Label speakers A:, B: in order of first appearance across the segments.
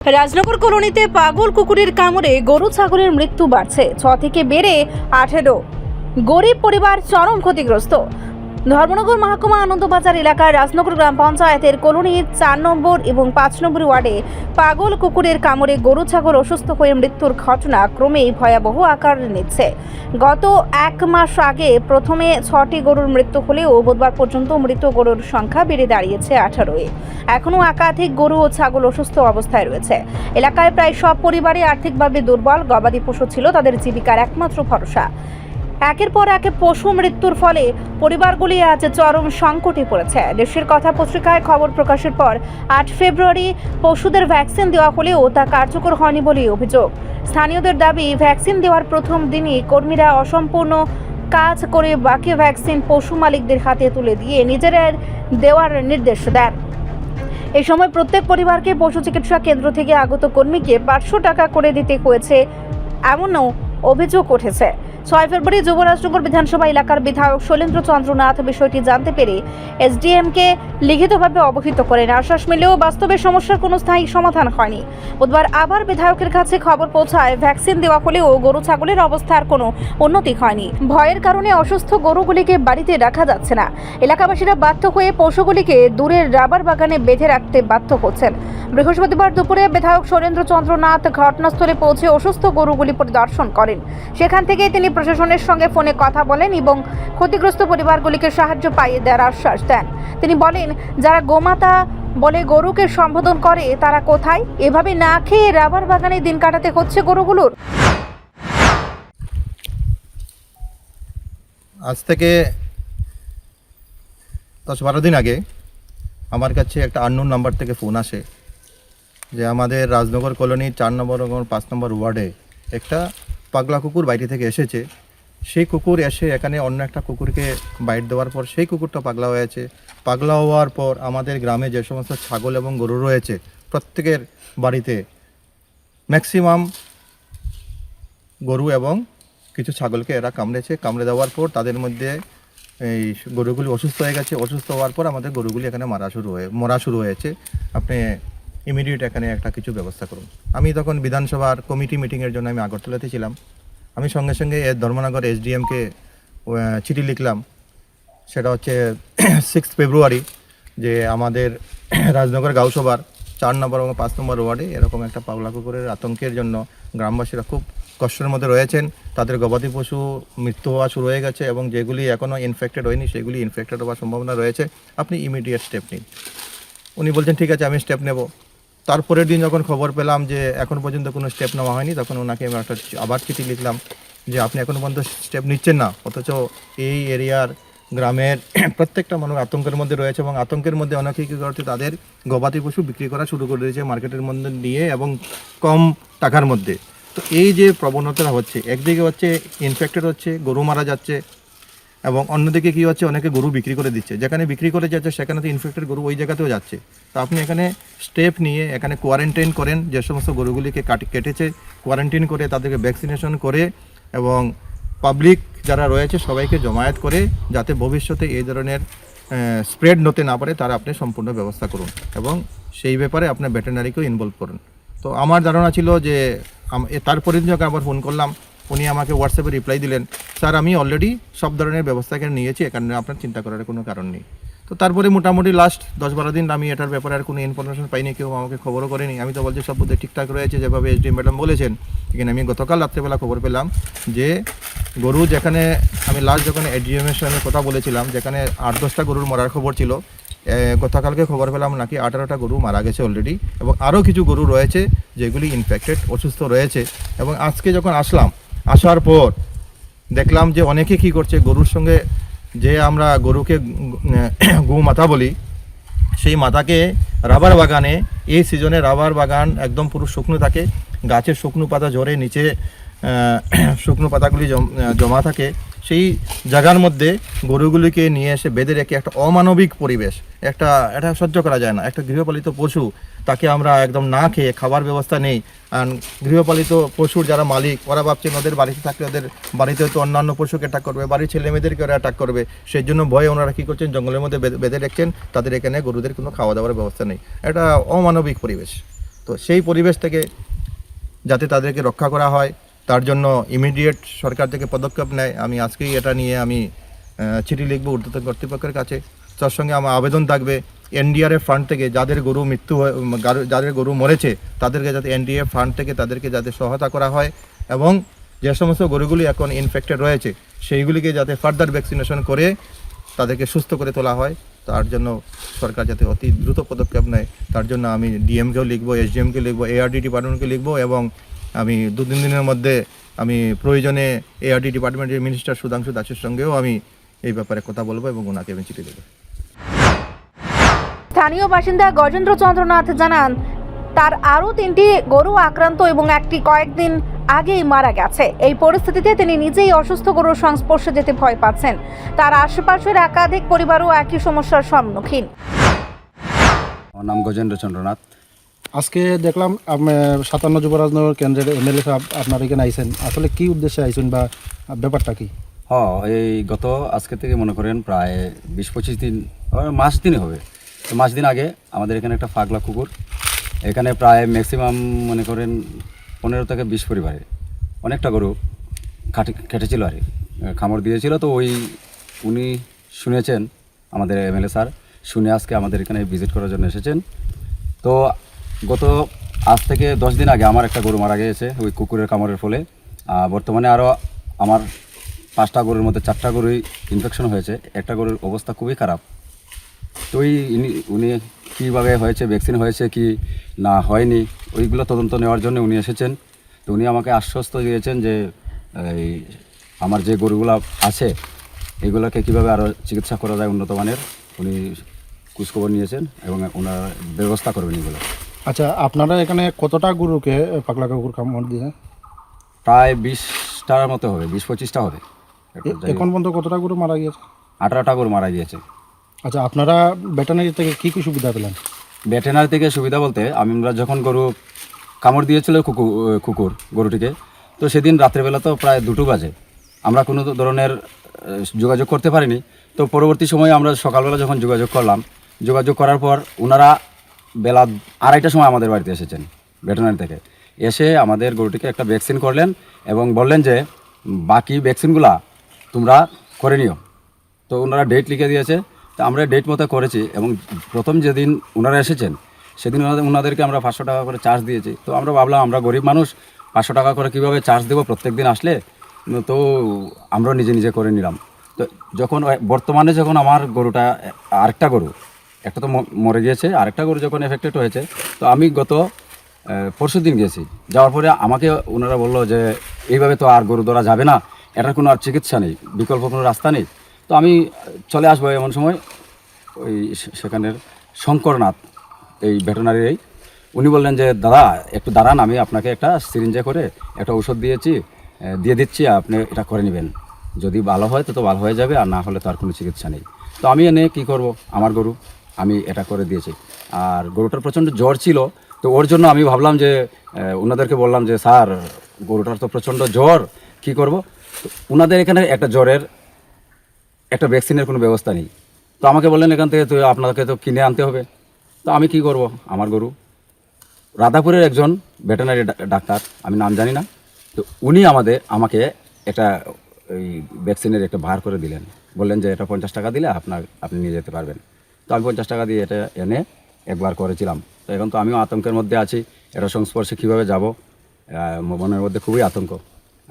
A: রাজনগর কলোনিতে পাগল কুকুরের কামড়ে গরু ছাগলের মৃত্যু বাড়ছে। 6 থেকে বেড়ে 18। গরিব পরিবার চরম ক্ষতিগ্রস্ত। ধর্মনগর মহকুমা আনন্দবাজার এলাকার রাজনগর গ্রাম পঞ্চায়েতের কলোনির 4 নম্বর এবং 5 নম্বর ওয়ার্ডে পাগল কুকুরের কামড়ে গরু ছাগল অসুস্থ হয়ে মৃত্যুর ঘটনা ক্রমেই ভয়াবহ আকার নিচ্ছে। গত 1 মাস আগে প্রথমে 6টি গরুর মৃত্যু হলেও বুধবার পর্যন্ত মৃত গরুর সংখ্যা বেড়ে দাঁড়িয়েছে 18-এ। এখনও একাধিক গরু ও ছাগল অসুস্থ অবস্থায় রয়েছে। এলাকায় প্রায় সব পরিবারে আর্থিকভাবে দুর্বল। গবাদি পশু ছিল তাদের জীবিকার একমাত্র ভরসা। একের পর এক পশু মৃত্যুর ফলে পরিবারগুলি আজ চরম সংকটে পড়েছে। দেশের কথা পত্রিকায় খবর প্রকাশের পর 8 ফেব্রুয়ারি পশুদের ভ্যাকসিন দেওয়া হলেও তা কার্যকর হয়নি বলে অভিযোগ। স্থানীয়দের দাবি, ভ্যাকসিন দেওয়ার প্রথম দিনই কর্মীরা অসম্পূর্ণ কাজ করে বাকি ভ্যাকসিন পশু মালিকদের হাতে তুলে দিয়ে নিজেরা দেওয়ার নির্দেশ দেন। এই সময় প্রত্যেক পরিবারকে পশু চিকিৎসা কেন্দ্র থেকে আগত কর্মীকে 500 টাকা করে দিতে হয়েছে, এমনও অভিযোগ উঠেছে। 6 ফেব্রুয়ারি যুবরাজনগর বিধানসভা এলাকার বিধায়ক শৈলেন্দ্র চন্দ্র নাথ বিষয়টি জানতে পেরে এসডিএমকে লিখিতভাবে অবহিত করেন। আশ্বাস মিলেও বাস্তবে সমস্যার কোনো স্থায়ী সমাধান হয়নি। বুধবার আবার বিধায়কের কাছে খবর পৌঁছায় ভ্যাকসিন দেওয়া হলেও গরু ছাগলের অবস্থার কোনো উন্নতি হয়নি। ভয়ের কারণে অসুস্থ গরুগুলিকে বাড়িতে রাখা যাচ্ছে না। এলাকাবাসীরা বাধ্য হয়ে পশুগুলিকে দূরের রাবার বাগানে বেঁধে রাখতে বাধ্য হচ্ছেন। বৃহস্পতিবার দুপুরে বিধায়ক শৈলেন্দ্র চন্দ্র নাথ ঘটনাস্থলে পৌঁছে অসুস্থ গরুগুলি পরিদর্শন করেন। সেখান থেকে তিনি প্রশাসনের সঙ্গে ফোনে কথা বলেন এবং ক্ষতিগ্রস্ত পরিবারগুলিকে সাহায্য পাইয়ে দেওয়ার আশ্বাস দেন। তিনি বলেন, যারা গোমাতা বলে গরুকে সম্বোধন করে তারা কোথায়? এভাবে না খেয়ে রাবার বাগানে দিন কাটাতে হচ্ছে গরুগুলোর।
B: আজ থেকে 10-12 দিন আগে আমার কাছে একটা আননোন নাম্বার থেকে ফোন আসে যে আমাদের রাজনগর কলোনির 4 নম্বর এবং 5 নম্বর ওয়ার্ডে একটা পাগলা কুকুর বাইরে থেকে এসেছে। সেই কুকুর এসে এখানে অন্য একটা কুকুরকে বাইট দেওয়ার পর সেই কুকুরটা পাগলা হয়েছে। পাগলা হওয়ার পর আমাদের গ্রামে যে সমস্ত ছাগল এবং গরু রয়েছে প্রত্যেকের বাড়িতে ম্যাক্সিমাম গরু এবং কিছু ছাগলকে এরা কামড়েছে। কামড়ে দেওয়ার পর তাদের মধ্যে এই গরুগুলি অসুস্থ হয়ে গেছে। অসুস্থ হওয়ার পর আমাদের গরুগুলি এখানে মরা শুরু হয়েছে। আপনি ইমিডিয়েট এখানে একটা কিছু ব্যবস্থা করুন। আমি তখন বিধানসভার কমিটি মিটিংয়ের জন্য আমি আগরতলাতে ছিলাম। আমি সঙ্গে সঙ্গে ধর্মনগর এসডিএমকে চিঠি লিখলাম। সেটা হচ্ছে 6 ফেব্রুয়ারি যে আমাদের রাজনগর গাঁওসভার 4 নম্বর এবং 5 নম্বর ওয়ার্ডে এরকম একটা পাগলা কুকুরের আতঙ্কের জন্য গ্রামবাসীরা খুব কষ্টের মধ্যে রয়েছেন। তাদের গবাদি পশু মৃত্যু হওয়া শুরু হয়ে গেছে এবং যেগুলি এখনও ইনফেক্টেড হয়নি সেগুলি ইনফেক্টেড হওয়ার সম্ভাবনা রয়েছে। আপনি ইমিডিয়েট স্টেপ নিন। উনি বলছেন ঠিক আছে, আমি স্টেপ নেব। তারপরের দিন যখন খবর পেলাম যে এখন পর্যন্ত কোনো স্টেপ নেওয়া হয়নি, তখন ওনাকে আমি একটা আবার চিঠি লিখলাম যে আপনি এখনও পর্যন্ত স্টেপ নিচ্ছেন না, অথচ এই এরিয়ার গ্রামের প্রত্যেকটা মানুষ আতঙ্কের মধ্যে রয়েছে এবং আতঙ্কের মধ্যে অনেকেই কী করছে, তাদের গবাদি পশু বিক্রি করা শুরু করে দিয়েছে মার্কেটের মধ্যে নিয়ে এবং কম টাকার মধ্যে। তো এই যে প্রবণতা হচ্ছে, একদিকে হচ্ছে ইনফেক্টেড হচ্ছে, গরু মারা যাচ্ছে এবং অন্যদিকে কী হচ্ছে, অনেকে গরু বিক্রি করে দিচ্ছে। যেখানে বিক্রি করে যাচ্ছে সেখানে তো ইনফেক্টেড গরু ওই জায়গাতেও যাচ্ছে। তো আপনি এখানে স্টেপ নিয়ে এখানে কোয়ারেন্টাইন করেন, যে সমস্ত গরুগুলিকে কেটেছে কোয়ারেন্টাইন করে তাদেরকে ভ্যাকসিনেশন করে এবং পাবলিক যারা রয়েছে সবাইকে জমায়েত করে যাতে ভবিষ্যতে এই ধরনের স্প্রেড হতে না পারে তারা আপনি সম্পূর্ণ ব্যবস্থা করুন এবং সেই ব্যাপারে আপনার ভেটেরিনারিকেও ইনভলভ করুন। তো আমার ধারণা ছিল যে তারপরে যখন আবার ফোন করলাম, উনি আমাকে হোয়াটসঅ্যাপে রিপ্লাই দিলেন, স্যার আমি অলরেডি সব ধরনের ব্যবস্থা এখানে নিয়েছি, এখানে আপনার চিন্তা করার কোনো কারণ নেই। তো তারপরে মোটামুটি লাস্ট 10-12 দিন আমি এটার ব্যাপারে আর কোনো ইনফরমেশন পাইনি, কেউ আমাকে খবরও করেনি। আমি তো বলছি সব বোধহয় ঠিকঠাক রয়েছে যেভাবে এসডিএম ম্যাডাম বলেছেন। এখানে আমি গতকাল রাত্রেবেলা খবর পেলাম যে গরু, যেখানে আমি লাস্ট যখন এসডিএমের সঙ্গে কথা বলেছিলাম, যেখানে 8-10টা গরুর মরার খবর ছিল, গতকালকে খবর পেলাম নাকি 18টা গরু মারা গেছে অলরেডি এবং আরও কিছু গরু রয়েছে যেগুলি ইনফেক্টেড অসুস্থ রয়েছে। এবং আজকে যখন আসার পর দেখলাম যে অনেকে কী করছে, গরুর সঙ্গে যে আমরা গরুকে গু মাথা বলি, সেই মাথাকে রাবার বাগানে, এই সিজনে রাবার বাগান একদম পুরো শুকনো থাকে, গাছের শুকনো পাতা ঝরে নিচে শুকনো পাতাগুলি জমা থাকে, সেই জায়গার মধ্যে গরুগুলিকে নিয়ে এসে বেঁধে রেখে একটা অমানবিক পরিবেশ, এটা সহ্য করা যায় না। একটা গৃহপালিত পশু, তাকে আমরা একদম না খেয়ে, খাবার ব্যবস্থা নেই। আর গৃহপালিত পশুর যারা মালিক, ওরা ভাবছেন ওদের বাড়িতে থাকলে ওদের বাড়িতে হয়তো অন্যান্য পশুকে অ্যাটাক করবে, বাড়ির ছেলে মেয়েদেরকে ওরা অ্যাটাক করবে। সেই জন্য ভয়ে ওনারা কী করছেন, জঙ্গলের মধ্যে বেঁধে রেখেছেন। তাদের এখানে গরুদের কোনো খাওয়া দাওয়ার ব্যবস্থা নেই। এটা অমানবিক পরিবেশ। তো তো সেই পরিবেশ থেকে যাতে তাদেরকে রক্ষা করা হয় তার জন্য ইমিডিয়েট সরকার থেকে পদক্ষেপ নেয়। আমি আজকেই এটা নিয়ে আমি চিঠি লিখব ঊর্ধ্বতন কর্তৃপক্ষের কাছে। তার সঙ্গে আমার আবেদন থাকবে এনডিআরএফ ফান্ড থেকে যাদের গরু যাদের গরু মরেছে তাদেরকে যাতে এনডিএফ ফান্ড থেকে তাদেরকে যাতে সহায়তা করা হয়, এবং যে সমস্ত গরুগুলি এখন ইনফেক্টেড রয়েছে সেইগুলিকে যাতে ফার্দার ভ্যাকসিনেশন করে তাদেরকে সুস্থ করে তোলা হয়। তার জন্য সরকার যাতে অতি দ্রুত পদক্ষেপ নেয় তার জন্য আমি ডিএমকেও লিখবো, এসডিএমকে লিখবো, এআরডি ডিপার্টমেন্টকে লিখবো, এবং আমি 2-3 দিনের মধ্যে আমি প্রয়োজনে এআরডি ডিপার্টমেন্টের মিনিস্টার সুধাংশু দাসের সঙ্গেও আমি এই ব্যাপারে কথা বলবো এবং ওনাকে আমি চিঠি দেবো।
A: স্থানীয় বাসিন্দা গজেন্দ্র চন্দ্রনাথ জানান তার আরও 3টি গরু আক্রান্ত এবং একটি কয়েকদিন আগেই মারা গেছে। এই পরিস্থিতিতে তিনি নিজেই অসুস্থ গরুর সংস্পর্শে যেতে ভয় পাচ্ছেন। তার আশেপাশের একাধিক পরিবারও একই সমস্যার সম্মুখীন।
C: আমার নাম গজেন্দ্র চন্দ্রনাথ।
D: আজকে দেখলাম 57 যুবরাজনগর কেন্দ্রের এমএলএ সাহেব আপনার এখানে আইছেন, আসলে কি উদ্দেশ্যে আইছেন বা ব্যাপারটা কি?
C: এই গত আজকে থেকে মনে করেন প্রায় 20-25 দিন, মাস দিনই হবে। তো মাস দিন আগে আমাদের এখানে একটা পাগলা কুকুর, এখানে প্রায় ম্যাক্সিমাম মনে করেন 15 থেকে 20 পরিবারে অনেকটা গরু কেটেছিল আর খামড় দিয়েছিল। তো উনি শুনেছেন, আমাদের এমএলএ স্যার শুনে আজকে আমাদের এখানে ভিজিট করার জন্য এসেছেন। তো গত আজ থেকে 10 দিন আগে আমার একটা গরু মারা গিয়েছে ওই কুকুরের কামড়ের ফলে। বর্তমানে আরও আমার 5টা গরুর মধ্যে 4টা গরুই ইনফেকশন হয়েছে, একটা গরুর অবস্থা খুবই খারাপ। তো উনি কীভাবে হয়েছে, ভ্যাকসিন হয়েছে কি না হয়নি, ওইগুলো তদন্ত নেওয়ার জন্য উনি এসেছেন। তো উনি আমাকে আশ্বস্ত দিয়েছেন যে এই আমার যে গরুগুলো আছে এইগুলোকে কীভাবে আরও চিকিৎসা করা যায় উন্নত মানের, উনি খোঁজখবর নিয়েছেন এবং ওনারা ব্যবস্থা করবেন এগুলো।
D: আচ্ছা, আপনারা এখানে কতটা গরুকে পাগলা কুকুর কামড় দিয়েছে?
C: প্রায় 20টার মতো হবে, 20-25টা হবে।
D: এখন পর্যন্ত কতটা গরু মারা গিয়েছে?
C: 18টা গরু মারা গিয়েছে।
D: আচ্ছা, আপনারা ভেটেরিনারি থেকে কী কী সুবিধা পেলেন?
C: ভেটেরিনারি থেকে সুবিধা বলতে আমরা যখন গরু কামড় দিয়েছিল কুকুর গরুটিকে, তো সেদিন রাত্রেবেলা তো প্রায় 2টো বাজে, আমরা কোনো ধরনের যোগাযোগ করতে পারিনি। তো পরবর্তী সময়ে আমরা সকালবেলা যখন যোগাযোগ করার পর ওনারা বেলা 2:30টার সময় আমাদের বাড়িতে এসেছেন ভেটেরিনারি থেকে। এসে আমাদের গরুটিকে একটা ভ্যাকসিন করলেন এবং বললেন যে বাকি ভ্যাকসিনগুলা তোমরা করে নিও। তো ওনারা ডেট লিখে দিয়েছে, তো আমরা ডেট মতো করেছি। এবং প্রথম যেদিন ওনারা এসেছেন সেদিন ওনাদেরকে আমরা 500 টাকা করে চার্জ দিয়েছি। তো আমরা ভাবলাম আমরা গরিব মানুষ, 500 টাকা করে কীভাবে চার্জ দেবো প্রত্যেক দিন আসলে, তো আমরা নিজে করে নিলাম। তো বর্তমানে যখন আমার গরুটা আরেকটা গরু, একটা তো মরে গিয়েছে, আরেকটা গরু যখন এফেক্টেড হয়েছে, তো আমি গত পরশু দিন গেছি, যাওয়ার পরে আমাকে ওনারা বললো যে এইভাবে তো আর গরু ধরা যাবে না, এটার কোনো আর চিকিৎসা নেই, বিকল্প কোনো রাস্তা নেই। তো আমি চলে আসবো এমন সময় ওই সেখানের শঙ্করনাথ এই ভেটেরিনারি উনি বললেন যে দাদা একটু দাঁড়ান, আমি আপনাকে একটা সিরিঞ্জে করে একটা ওষুধ দিয়ে দিচ্ছি, আপনি এটা করে নেবেন, যদি ভালো হয় তো ভালো হয়ে যাবে, আর না হলে তো আর কোনো চিকিৎসা নেই। তো আমি এনে কী করব, আমার গরু আমি এটা করে দিয়েছি। আর গরুটার প্রচণ্ড জ্বর ছিল, তো ওর জন্য আমি ভাবলাম যে ওনাদেরকে বললাম যে স্যার গরুটার তো প্রচণ্ড জ্বর, কী করব। তো ওনাদের এখানে একটা জ্বরের একটা ভ্যাকসিনের কোনো ব্যবস্থা নেই। তো আমাকে বললেন এখান থেকে তো আপনাকে তো কিনে আনতে হবে। তো আমি কি করব, আমার গরু রাধাপুরের একজন ভেটেরিনারি ডাক্তার, আমি নাম জানি না, তো উনি আমাকে একটা ওই ভ্যাকসিনের একটা ভার করে দিলেন, বললেন যে এটা 50 টাকা দিলে আপনি নিয়ে যেতে পারবেন। তো আমি 50 টাকা দিয়ে এটা এনে একবার করেছিলাম। তো এখন তো আমিও আতঙ্কের মধ্যে আছি, এটা সংস্পর্শে কীভাবে যাব, মনের মধ্যে খুবই আতঙ্ক।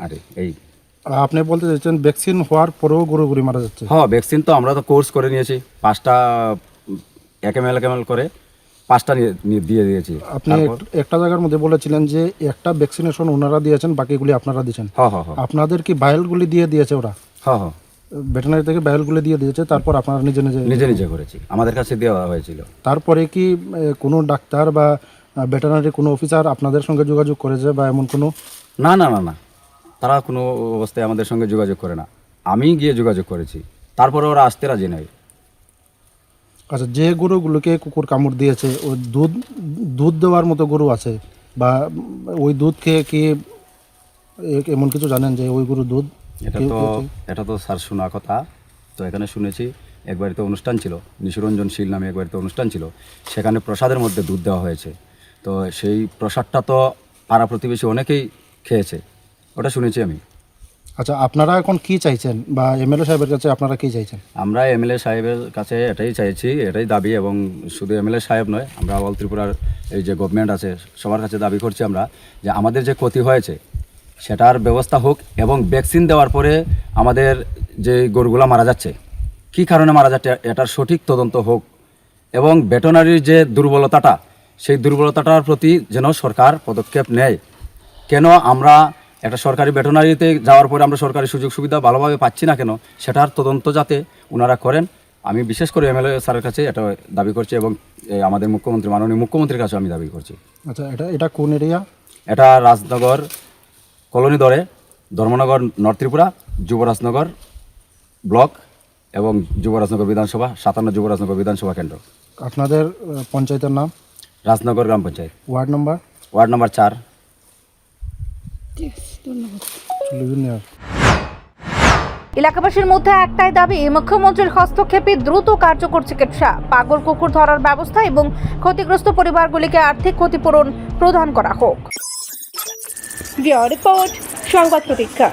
C: আরে এই
D: আপনি বলতে চাইছেন ভ্যাকসিন হওয়ার পরেও গরু মারা যাচ্ছে?
C: হ্যাঁ, ভ্যাকসিন তো আমরা তো কোর্স করে নিয়েছি, 5টা 1 ml করে 5টা দিয়ে দিয়েছি।
D: আপনি একটা জায়গার মধ্যে বলেছিলেন যে একটা ভ্যাকসিনেশন ওনারা দিয়েছেন, বাকিগুলি আপনারা দিয়েছেন।
C: হ্যাঁ,
D: আপনাদের কি ভায়োলগুলি দিয়েছে ওরা?
C: হ্যাঁ,
D: ভেটেরিনারি থেকে ভায়োলগুলি দিয়ে দিয়েছে, তারপর আপনারা নিজে
C: করেছি, আমাদের কাছে দেওয়া হয়েছিল।
D: তারপরে কি কোনো ডাক্তার বা ভেটেরিনারি কোনো অফিসার আপনাদের সঙ্গে যোগাযোগ করেছে বা এমন কোনো?
C: না, তারা কোনো অবস্থায় আমাদের সঙ্গে যোগাযোগ করে না, আমি গিয়ে যোগাযোগ করেছি, তারপরে ওরা আসতে রাজি নয়।
D: আচ্ছা, যে গরুগুলোকে কুকুর কামড় দিয়েছে ওই দুধ দেওয়ার মতো গরু আছে বা ওই দুধ খেয়ে কি এমন কিছু জানেন যে ওই গরুর দুধ?
C: এটা তো স্যার শোনা কথা। তো এখানে শুনেছি একবারে তো অনুষ্ঠান ছিল, নিশুরঞ্জন শীল নামে একবারে তো অনুষ্ঠান ছিল, সেখানে প্রসাদের মধ্যে দুধ দেওয়া হয়েছে। তো সেই প্রসাদটা তো পাড়া প্রতিবেশী অনেকেই খেয়েছে, ওটা শুনেছি আমি।
D: আচ্ছা, আপনারা এখন কি চাইছেন বা এমএলএ সাহেবের কাছে আপনারা কি চাইছেন?
C: আমরা এমএলএ সাহেবের কাছে এটাই চাইছি, এটাই দাবি, এবং শুধু এমএলএ সাহেব নয়, আমরা অল ত্রিপুরার এই যে গভর্নমেন্ট আছে সবার কাছে দাবি করছি আমরা, যে আমাদের যে ক্ষতি হয়েছে সেটার ব্যবস্থা হোক, এবং ভ্যাকসিন দেওয়ার পরে আমাদের যে গরুগুলা মারা যাচ্ছে কী কারণে মারা যাচ্ছে এটার সঠিক তদন্ত হোক, এবং ভেটেরিনারির যে দুর্বলতাটা সেই দুর্বলতাটার প্রতি যেন সরকার পদক্ষেপ নেয়। কেন আমরা একটা সরকারি ভেটেরিনারিতে যাওয়ার পরে আমরা সরকারি সুযোগ সুবিধা ভালোভাবে পাচ্ছি না কেন, সেটার তদন্ত যাতে ওনারা করেন। আমি বিশেষ করে এমএলএ স্যারের কাছে এটা দাবি করছি, এবং আমাদের মুখ্যমন্ত্রী, মাননীয় মুখ্যমন্ত্রীর কাছে আমি দাবি করছি।
D: আচ্ছা, এটা কোন এরিয়া?
C: এটা রাজনগর কলোনি ধরে ধর্মনগর নর্থ ত্রিপুরা, যুবরাজনগর ব্লক এবং যুবরাজনগর বিধানসভা, 57 যুবরাজনগর বিধানসভা কেন্দ্র।
D: আপনাদের পঞ্চায়েতের নাম?
C: রাজনগর গ্রাম panchayat,
D: ward number?
C: Ward number 4।
A: এলাকাবাসীর মধ্যে একটাই দাবি, মুখ্যমন্ত্রীর হস্তক্ষেপে দ্রুত কার্যকর চিকিৎসা, পাগল কুকুর ধরার ব্যবস্থা এবং ক্ষতিগ্রস্ত পরিবারগুলিকে আর্থিক ক্ষতিপূরণ প্রদান করা হোক। রিপোর্ট সংবাদ প্রতীক্ষা।